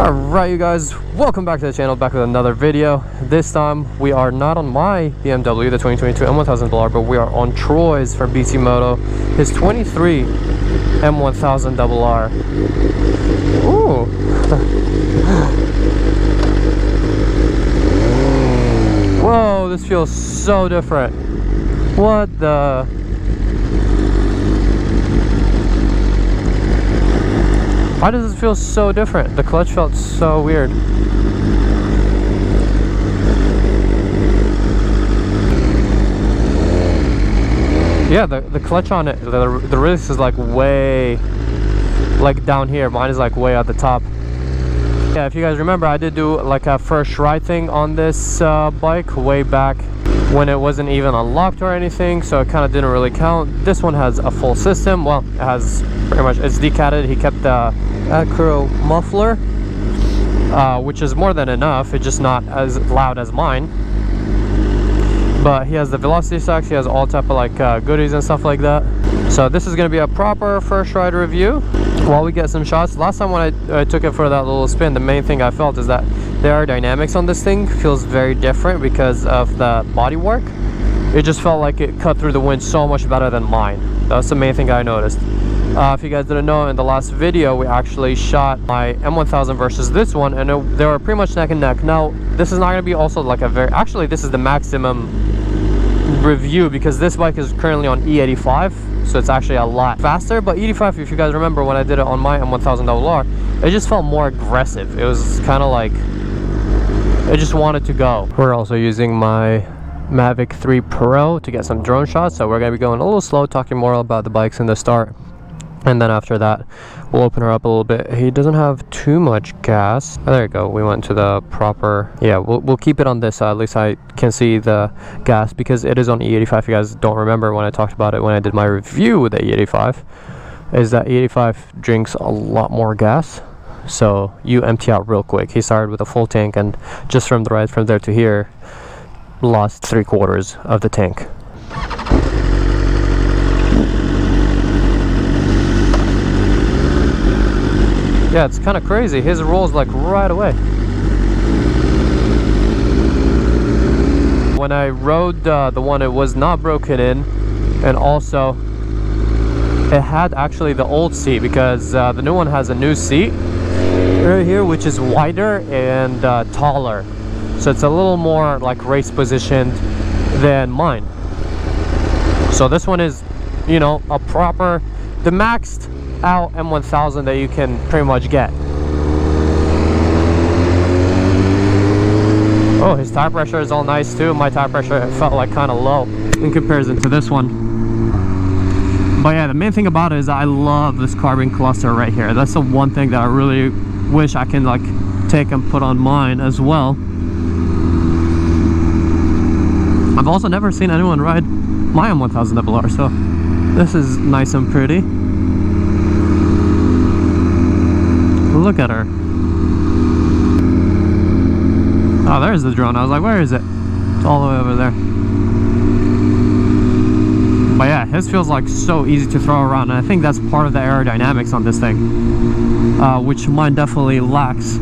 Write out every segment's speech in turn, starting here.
Alright you guys, welcome back to the channel, back with another video. This time we are not on my BMW, the 2022 M1000RR, but we are on Troy's from BC Moto, his 23 M1000RR. Ooh. Whoa, this feels so different. What the... Why does it feel so different? The clutch felt so weird. Yeah, the clutch on it, the release is like way, like down here. Mine is like way at the top. Yeah, if you guys remember, I did do like a first ride thing on this bike way back when it wasn't even unlocked or anything, so it kind of didn't really count. This one has a full system. Well, it has pretty much, it's decatted. He kept the acro muffler, which is more than enough. It's just not as loud as mine, but he has the velocity stacks. He has all type of like goodies and stuff like that. So this is going to be a proper first ride review while we get some shots. Last time when I took it for that little spin, the main thing I felt is that the aerodynamics on this thing feels very different because of the bodywork. It just felt like it cut through the wind so much better than mine. That's the main thing I noticed. If you guys didn't know, in the last video we actually shot my M1000 versus this one, and they were pretty much neck and neck. Now this is not going to be also like a very, actually this is the maximum review because this bike is currently on E85, so it's actually a lot faster. But E85, if you guys remember when I did it on my M1000RR, it just felt more aggressive. It was kind of like it just wanted to go. We're also using my Mavic 3 Pro to get some drone shots, so we're going to be going a little slow, talking more about the bikes in the start, and then after that we'll open her up a little bit. He doesn't have too much gas. Oh, there you go. We went to the proper, yeah, we'll keep it on this side. At least I can see the gas because it is on E85. If you guys don't remember when I talked about it when I did my review with the E85, is that E85 drinks a lot more gas, so you empty out real quick. He started with a full tank, and just from the ride from there to here lost 3/4 of the tank. Yeah, it's kind of crazy. His rolls like right away. When I rode the one, it was not broken in, and also it had actually the old seat because the new one has a new seat right here, which is wider and taller, so it's a little more like race positioned than mine. So this one is, you know, a proper, the maxed out M1000 that you can pretty much get. Oh, his tire pressure is all nice too. My tire pressure felt like kind of low in comparison to this one. But yeah, the main thing about it is I love this carbon cluster right here. That's the one thing that I really wish I can like take and put on mine as well. I've also never seen anyone ride my M1000RR, so this is nice and pretty. Look at her. Oh, there's the drone. I was like, where is it? It's all the way over there. But yeah, his feels like so easy to throw around, and I think that's part of the aerodynamics on this thing, which mine definitely lacks.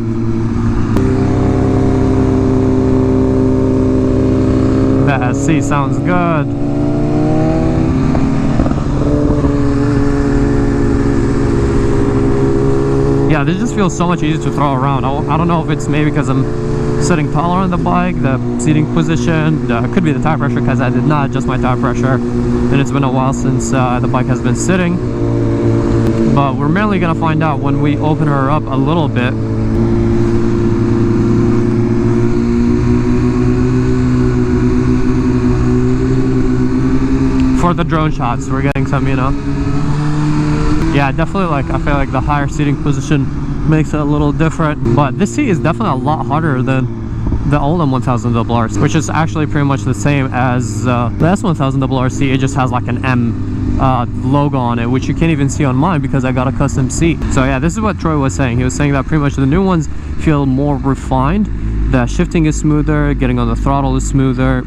The SC sounds good. Yeah, this just feels so much easier to throw around. I don't know if it's maybe because I'm sitting taller on the bike, the seating position, could be the tire pressure because I did not adjust my tire pressure, and it's been a while since the bike has been sitting. But we're mainly going to find out when we open her up a little bit. For the drone shots, we're getting some, you know. Yeah, definitely, like, I feel like the higher seating position makes it a little different, but this seat is definitely a lot harder than the old M1000RR, which is actually pretty much the same as the S1000RR seat. It just has like an M logo on it, which you can't even see on mine because I got a custom seat. So yeah, this is what Troy was saying. He was saying that pretty much the new ones feel more refined. The shifting is smoother, getting on the throttle is smoother.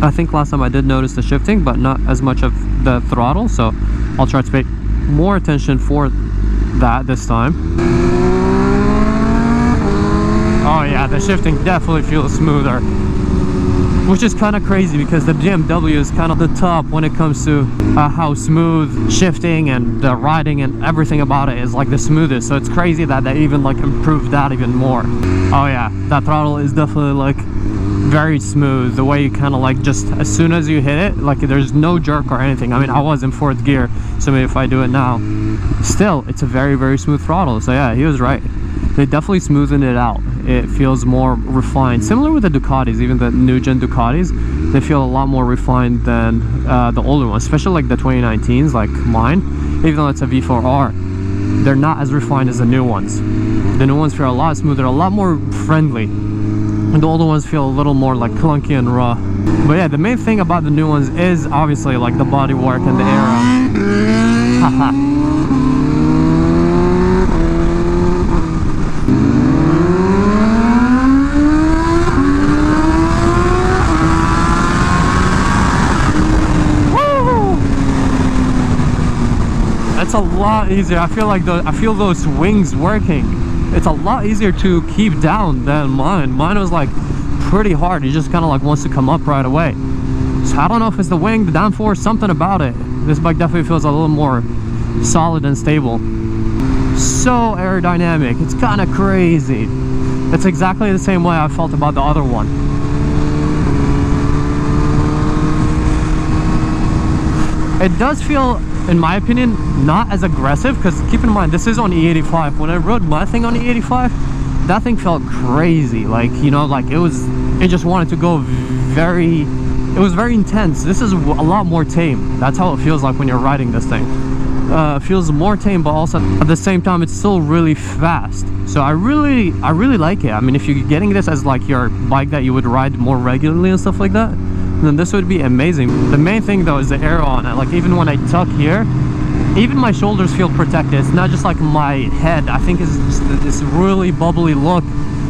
I think last time I did notice the shifting, but not as much of the throttle, so I'll try to pay more attention for that this time. Oh yeah, the shifting definitely feels smoother, which is kind of crazy because the BMW is kind of the top when it comes to how smooth shifting and the riding and everything about it is like the smoothest. So it's crazy that they even like improved that even more. Oh yeah, that throttle is definitely like very smooth. The way you kind of like just as soon as you hit it, like there's no jerk or anything. I mean, I was in 4th gear, so maybe if I do it now, still it's a very, very smooth throttle. So yeah, he was right. They definitely smoothened it out. It feels more refined, similar with the Ducatis. Even the new gen Ducatis, they feel a lot more refined than the older ones, especially like the 2019s like mine. Even though it's a V4R, they're not as refined as the new ones. The new ones feel a lot smoother, a lot more friendly, and the older ones feel a little more like clunky and raw. But yeah, the main thing about the new ones is obviously like the bodywork and the aero. Haha. It's a lot easier. I feel those wings working. It's a lot easier to keep down than mine. Mine was like pretty hard. It just kind of like wants to come up right away. So I don't know if it's the wing, the downforce, something about it. This bike definitely feels a little more solid and stable. So aerodynamic. It's kind of crazy. It's exactly the same way I felt about the other one. It does feel, in my opinion, not as aggressive, because keep in mind this is on E85. When I rode my thing on E85, that thing felt crazy. Like, you know, like it just wanted to go very, it was very intense. This is a lot more tame. That's how it feels like when you're riding this thing. It feels more tame, but also at the same time it's still really fast. So I really like it. I mean, if you're getting this as like your bike that you would ride more regularly and stuff like that, then this would be amazing. The main thing though is the aero on it. Like even when I tuck here, even my shoulders feel protected. It's not just like my head. I think it's just this really bubbly look,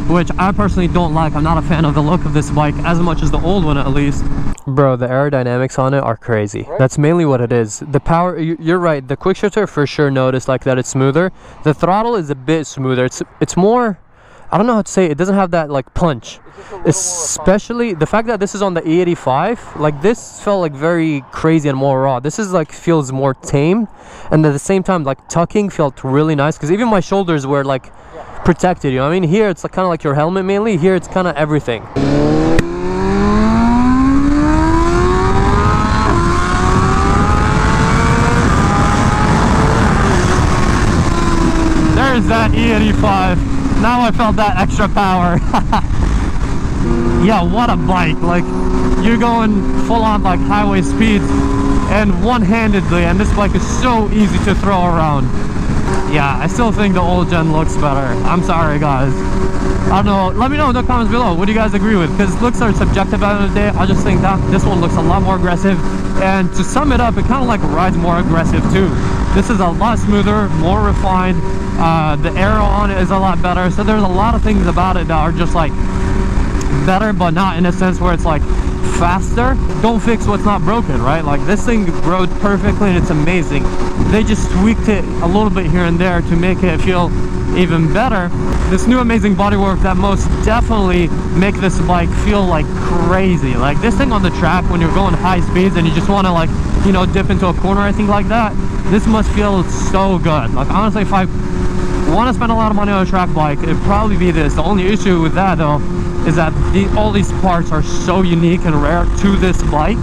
which I personally don't like. I'm not a fan of the look of this bike as much as the old one, at least. Bro, the aerodynamics on it are crazy. That's mainly what it is. The power, you're right, the quick shifter for sure noticed like that it's smoother. The throttle is a bit smoother. It's more, I don't know how to say it, it doesn't have that like punch. Especially the fact that this is on the E85, like this felt like very crazy and more raw. This is like feels more tame, and at the same time like tucking felt really nice, because even my shoulders were like protected, you know what I mean? Here it's like, kind of like your helmet mainly. Here it's kind of everything. There's that E85. Now I felt that extra power. Yeah, what a bike. Like, you're going full on like highway speeds and one-handedly, and this bike is so easy to throw around. Yeah, I still think the old gen looks better. I'm sorry guys, I don't know, let me know in the comments below, what do you guys agree with? Because looks are subjective at the end of the day. I just think that this one looks a lot more aggressive, and to sum it up, it kind of like rides more aggressive too. This is a lot smoother, more refined. The aero on it is a lot better. So there's a lot of things about it that are just like better, but not in a sense where it's like faster. Don't fix what's not broken, right? Like this thing rode perfectly and it's amazing. They just tweaked it a little bit here and there to make it feel even better. This new amazing bodywork that most definitely make this bike feel like crazy. Like this thing on the track when you're going high speeds and you just want to like, you know, dip into a corner or anything like that, this must feel so good. Like honestly, if I want to spend a lot of money on a track bike, it'd probably be this. The only issue with that though is that all these parts are so unique and rare to this bike,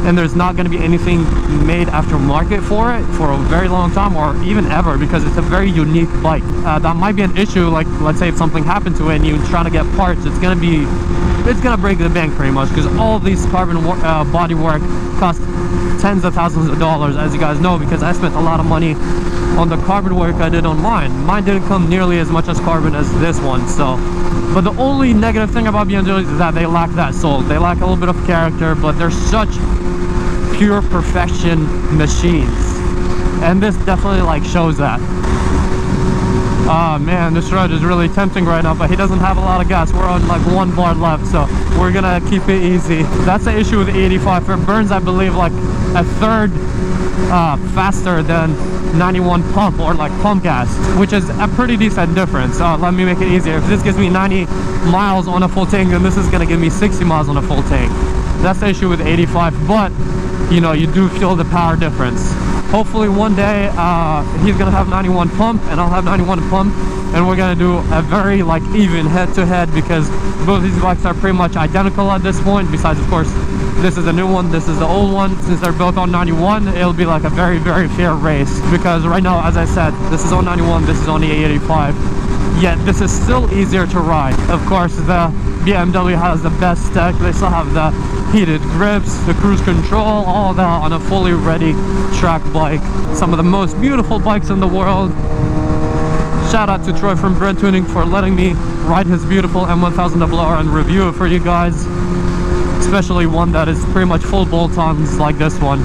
and there's not going to be anything made aftermarket for it for a very long time, or even ever, because it's a very unique bike. That might be an issue. Like let's say if something happened to it and you're trying to get parts, it's gonna break the bank pretty much, because all of these carbon body work cost tens of thousands of dollars, as you guys know, because I spent a lot of money on the carbon work I did on mine. Mine didn't come nearly as much as carbon as this one. So, but the only negative thing about BMW is that they lack that soul. They lack a little bit of character, but they're such pure perfection machines, and this definitely like shows that. Ah man, this ride is really tempting right now, but he doesn't have a lot of gas. We're on like 1 bar left, so we're gonna keep it easy. That's the issue with the E85. It burns, I believe, like a third faster than 91 pump or like pump gas, which is a pretty decent difference. Let me make it easier. If this gives me 90 miles on a full tank, then this is gonna give me 60 miles on a full tank. That's the issue with the 85, but you know, you do feel the power difference. Hopefully one day he's gonna have 91 pump and I'll have 91 pump, and we're gonna do a very like even head-to-head, because both these bikes are pretty much identical at this point. Besides, of course, this is the new one, this is the old one. Since they're both on 91, it'll be like a very, very fair race, because right now, as I said, this is on 91, this is on the 85, yet this is still easier to ride. Of course, the BMW has the best tech. They still have the heated grips, the cruise control, all that on a fully ready track bike. Some of the most beautiful bikes in the world. Shout out to Troy from Bread Tuning for letting me ride his beautiful M1000RR and review it for you guys, especially one that is pretty much full bolt-ons like this one.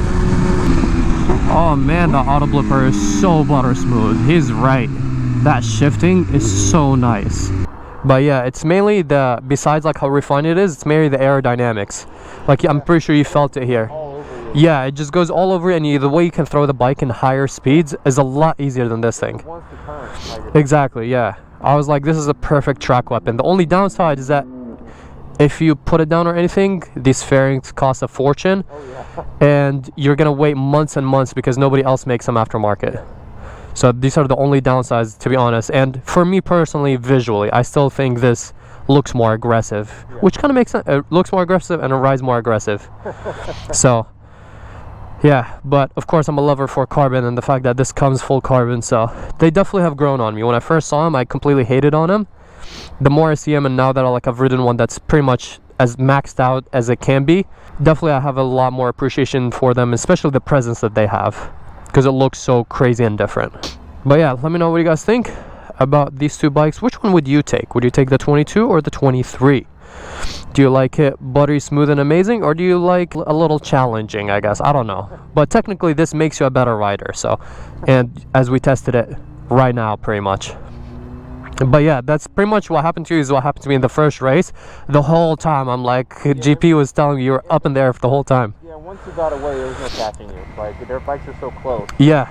Oh man, the auto blipper is so butter smooth. He's right, that shifting is so nice. But yeah, it's mainly the, besides like how refined it is, it's mainly the aerodynamics. Like, I'm pretty sure you felt it here. Yeah, it just goes all over, and the way you can throw the bike in higher speeds is a lot easier than this thing. Exactly, yeah. I was like, this is a perfect track weapon. The only downside is that if you put it down or anything, these fairings cost a fortune. And you're gonna wait months and months because nobody else makes them aftermarket. So these are the only downsides, to be honest. And for me personally, visually, I still think this looks more aggressive, which kind of makes sense. It looks more aggressive and it rides more aggressive. So yeah, but of course I'm a lover for carbon, and the fact that this comes full carbon, so they definitely have grown on me. When I first saw them, I completely hated on them. The more I see them, and now that I've ridden one that's pretty much as maxed out as it can be, definitely I have a lot more appreciation for them, especially the presence that they have, because it looks so crazy and different. But yeah, let me know what you guys think about these two bikes. Which one would you take? Would you take the 22 or the 23? Do you like it buttery smooth and amazing, or do you like a little challenging? I guess, I don't know, but technically this makes you a better rider. So, and as we tested it right now, pretty much. But yeah, that's pretty much what happened to you is what happened to me in the first race. The whole time I'm like, GP was telling me you were up in there for the whole time. Yeah, once you got away, there was no catching you. Like, their bikes are so close. Yeah.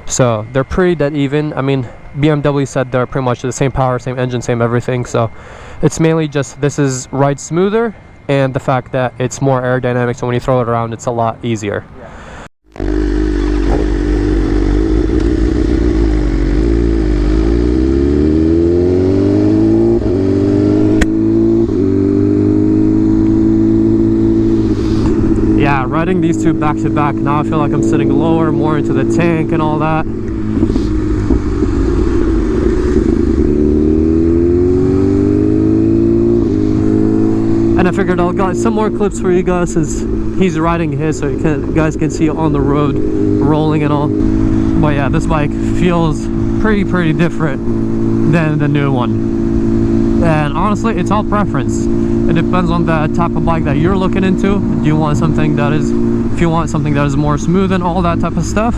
So they're pretty dead even. I mean, BMW said they're pretty much the same power, same engine, same everything. So it's mainly just this is ride smoother, and the fact that it's more aerodynamic, so when you throw it around, it's a lot easier. Yeah, riding these two back to back, now I feel like I'm sitting lower, more into the tank and all that. And I figured I'll get some more clips for you guys since he's riding his, so you guys can see on the road rolling and all. But yeah, this bike feels pretty different than the new one. And honestly, it's all preference. It depends on the type of bike that you're looking into. Do you want something that is, if you want something that is more smooth and all that type of stuff,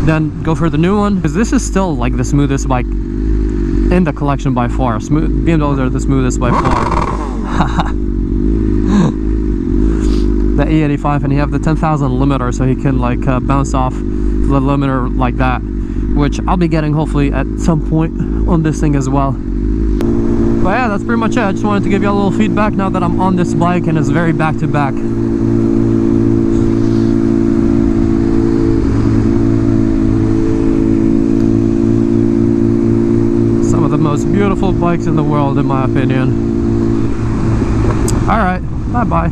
then go for the new one, because this is still like the smoothest bike in the collection by far. BMWs are the smoothest by far. The E85, and you have the 10,000 limiter, so he can like bounce off the limiter like that, which I'll be getting hopefully at some point on this thing as well. But yeah, that's pretty much it. I just wanted to give you a little feedback now that I'm on this bike and it's very back to back. Some of the most beautiful bikes in the world, in my opinion. Alright, bye bye.